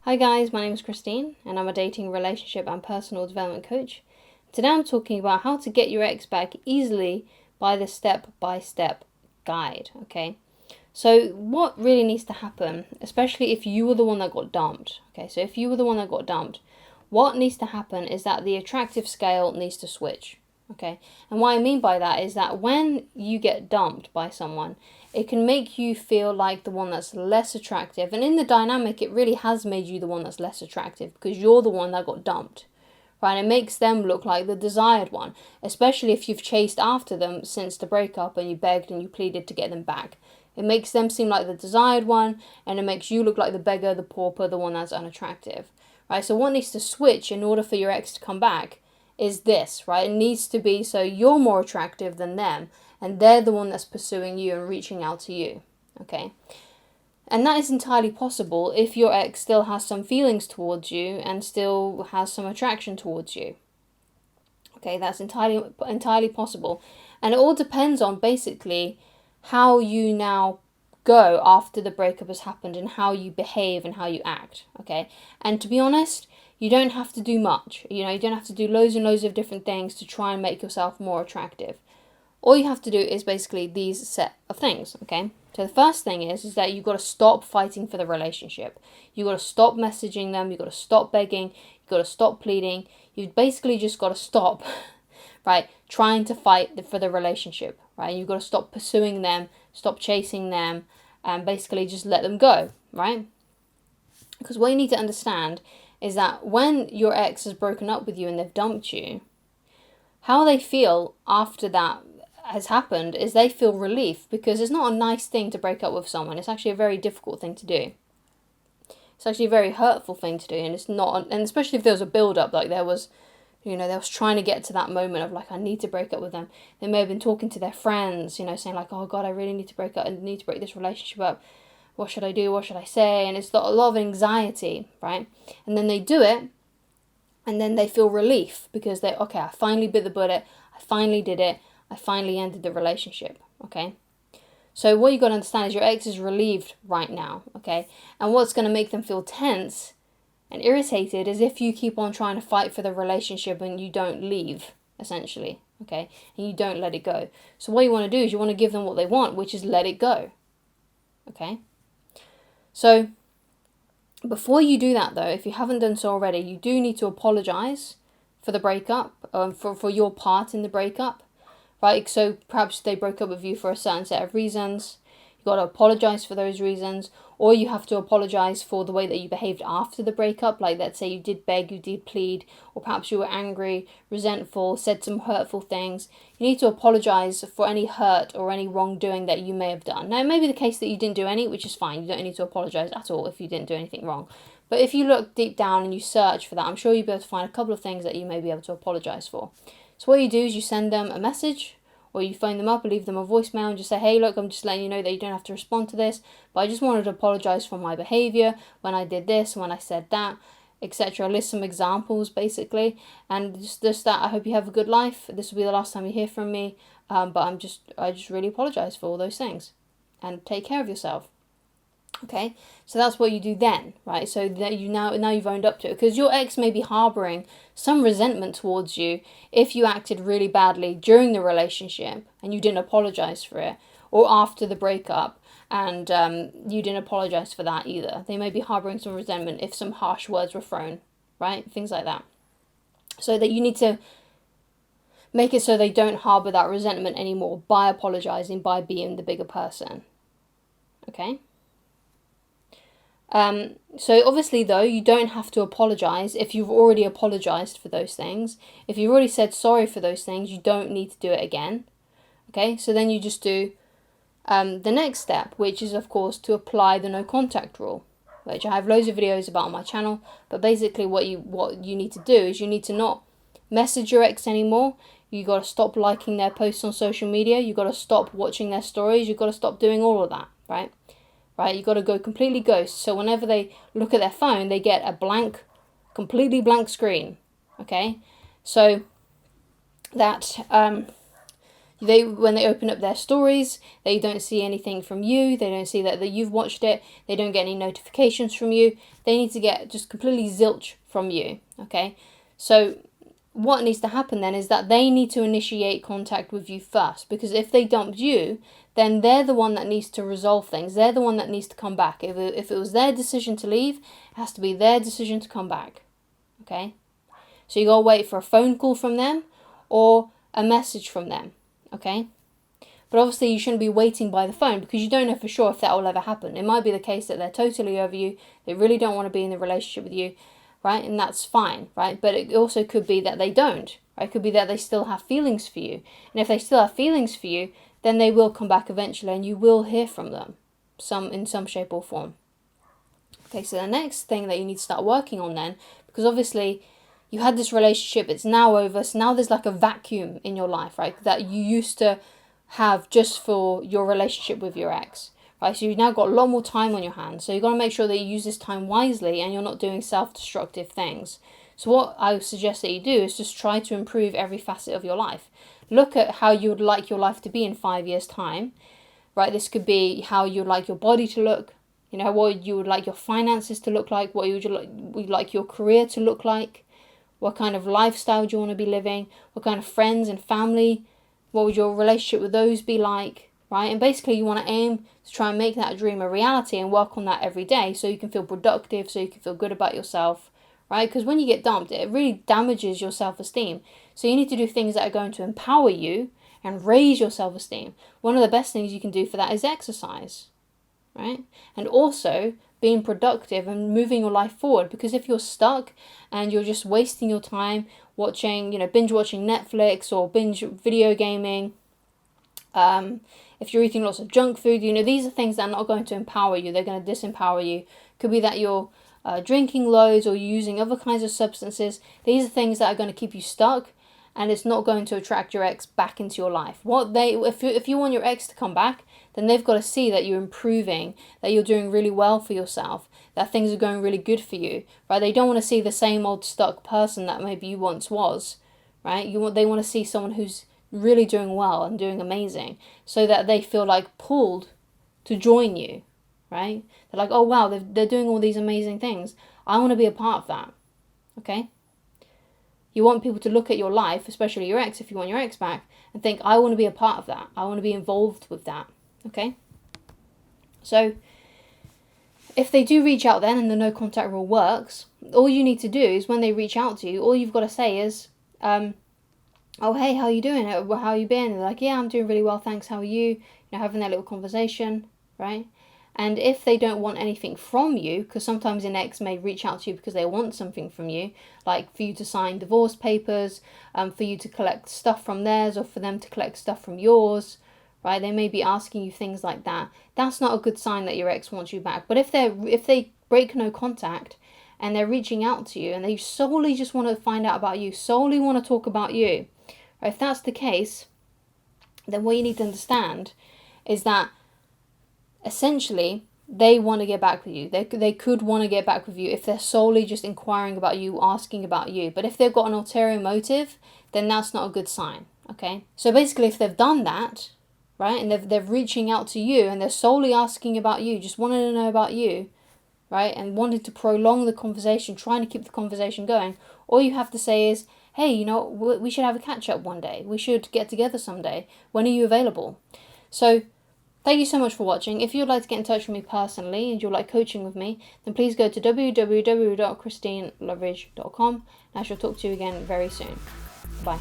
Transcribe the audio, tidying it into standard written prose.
Hi guys, my name is Christine and I'm a dating, relationship and personal development coach. Today I'm talking about how to get your ex back easily by the step-by-step guide, okay? So what really needs to happen, especially if you were the one that got dumped, okay? So if you were the one that got dumped, what needs to happen is that the attractive scale needs to switch, okay? And what I mean by that is that when you get dumped by someone, it can make you feel like the one that's less attractive. And in the dynamic, it really has made you the one that's less attractive because you're the one that got dumped, right? It makes them look like the desired one, especially if you've chased after them since the breakup and you begged and you pleaded to get them back. It makes them seem like the desired one, and it makes you look like the beggar, the pauper, the one that's unattractive, right? So what needs to switch in order for your ex to come back is this, right? It needs to be so you're more attractive than them, and they're the one that's pursuing you and reaching out to you, okay? And that is entirely possible if your ex still has some feelings towards you and still has some attraction towards you. Okay, that's entirely possible. And it all depends on basically how you now go after the breakup has happened and how you behave and how you act, okay? And to be honest, you don't have to do much. You don't have to do loads and loads of different things to try and make yourself more attractive. All you have to do is basically these set of things, okay? So the first thing is that you've got to stop fighting for the relationship. You've got to stop messaging them. You've got to stop begging. You've got to stop pleading. You've basically just got to stop, right, trying to fight for the relationship, right? You've got to stop pursuing them, stop chasing them, and basically just let them go, right? Because what you need to understand is that when your ex has broken up with you and they've dumped you, how they feel after that has happened is they feel relief, because it's not a nice thing to break up with someone. It's actually a very difficult thing to do. It's actually a very hurtful thing to do, and it's not, and especially if there was a build-up, like there was trying to get to that moment of like, I need to break up with them. They may have been talking to their friends, saying like, oh God, I really need to break up and need to break this relationship up. What should I do? What should I say? And it's got a lot of anxiety, right? And then they do it, and then they feel relief because okay, I finally bit the bullet. I finally did it. I finally ended the relationship, okay? So what you got to understand is your ex is relieved right now, okay? And what's going to make them feel tense and irritated is if you keep on trying to fight for the relationship and you don't leave, essentially, okay? And you don't let it go. So what you want to do is you want to give them what they want, which is let it go, okay? So before you do that, though, if you haven't done so already, you do need to apologize for the breakup, for your part in the breakup, right? So perhaps they broke up with you for a certain set of reasons. You got to apologize for those reasons, or you have to apologize for the way that you behaved after the breakup. Like, let's say you did beg, you did plead, or perhaps you were angry, resentful, said some hurtful things. You need to apologize for any hurt or any wrongdoing that you may have done. Now, it may be the case that you didn't do any, which is fine. You don't need to apologize at all if you didn't do anything wrong. But if you look deep down and you search for that, I'm sure you'll be able to find a couple of things that you may be able to apologize for. So what you do is you send them a message, or you phone them up and leave them a voicemail and just say, hey, look, I'm just letting you know that you don't have to respond to this, but I just wanted to apologize for my behavior when I did this, when I said that, etc. List some examples, basically, and just that I hope you have a good life. This will be the last time you hear from me, but I just really apologize for all those things, and take care of yourself. Okay, so that's what you do then, right? So that now you've owned up to it, because your ex may be harboring some resentment towards you if you acted really badly during the relationship and you didn't apologize for it, or after the breakup and you didn't apologize for that either. They may be harboring some resentment if some harsh words were thrown, right? Things like that. So that you need to make it so they don't harbor that resentment anymore by apologizing, by being the bigger person. Okay? So obviously, though, you don't have to apologize if you've already apologized for those things. If you've already said sorry for those things, you don't need to do it again. Okay, so then you just do the next step, which is, of course, to apply the no contact rule, which I have loads of videos about on my channel. But basically what you need to do is you need to not message your ex anymore. You got to stop liking their posts on social media. You got to stop watching their stories. You got to stop doing all of that, right? Right, you got to go completely ghost. So whenever they look at their phone, they get a completely blank screen. Okay, so that When they open up their stories, they don't see anything from you. They don't see that you've watched it. They don't get any notifications from you. They need to get just completely zilch from you, okay? So what needs to happen then is that they need to initiate contact with you first, because if they dumped you, then they're the one that needs to resolve things. They're the one that needs to come back. If it was their decision to leave, it has to be their decision to come back, okay? So you gotta wait for a phone call from them or a message from them, okay? But obviously you shouldn't be waiting by the phone, because you don't know for sure if that will ever happen. It might be the case that they're totally over you. They really don't want to be in the relationship with you, right? And that's fine, right? But it also could be that they don't, right? It could be that they still have feelings for you. And if they still have feelings for you, then they will come back eventually and you will hear from them in some shape or form. Okay, so the next thing that you need to start working on then, because obviously you had this relationship, it's now over, so now there's like a vacuum in your life, right, that you used to have just for your relationship with your ex, right? So you've now got a lot more time on your hands, so you've got to make sure that you use this time wisely and you're not doing self-destructive things. So what I suggest that you do is just try to improve every facet of your life. Look at how you would like your life to be in 5 years' time, right? This could be how you'd like your body to look, you know, what you would like your finances to look like, what you would like your career to look like, what kind of lifestyle do you want to be living, what kind of friends and family, what would your relationship with those be like, right? And basically you want to aim to try and make that dream a reality and work on that every day so you can feel productive, so you can feel good about yourself, right? Because when you get dumped, it really damages your self-esteem. So you need to do things that are going to empower you and raise your self-esteem. One of the best things you can do for that is exercise, right? And also being productive and moving your life forward, because if you're stuck and you're just wasting your time watching, binge watching Netflix or binge video gaming, if you're eating lots of junk food, these are things that are not going to empower you. They're going to disempower you. Could be that you're drinking loads or using other kinds of substances. These are things that are going to keep you stuck, and it's not going to attract your ex back into your life. If you want your ex to come back, then they've got to see that you're improving, that you're doing really well for yourself, that things are going really good for you, right? They don't want to see the same old stuck person that maybe you once was, right? They want to see someone who's really doing well and doing amazing, so that they feel like pulled to join you, right? They're like, oh wow, they're doing all these amazing things. I want to be a part of that, okay? You want people to look at your life, especially your ex, if you want your ex back, and think, I want to be a part of that. I want to be involved with that, okay? So if they do reach out then and the no contact rule works, all you need to do is when they reach out to you, all you've got to say is, oh, hey, how you doing? How you been? And they're like, yeah, I'm doing really well, thanks. How are you? Having that little conversation, right? And if they don't want anything from you, because sometimes an ex may reach out to you because they want something from you, like for you to sign divorce papers, for you to collect stuff from theirs, or for them to collect stuff from yours, right? They may be asking you things like that. That's not a good sign that your ex wants you back. But if they break no contact and they're reaching out to you and they solely just want to find out about you, solely want to talk about you, right? If that's the case, then what you need to understand is that essentially they want to get back with you. They could want to get back with you if they're solely just inquiring about you, asking about you. But if they've got an ulterior motive, then that's not a good sign, okay? So basically, if they've done that, right, and they're reaching out to you and they're solely asking about you, just wanting to know about you, right, and wanting to prolong the conversation, trying to keep the conversation going, all you have to say is, hey, we should have a catch-up one day. We should get together someday. When are you available? So thank you so much for watching. If you'd like to get in touch with me personally and you'd like coaching with me, then please go to www.ChristineLoveridge.com, and I shall talk to you again very soon. Bye.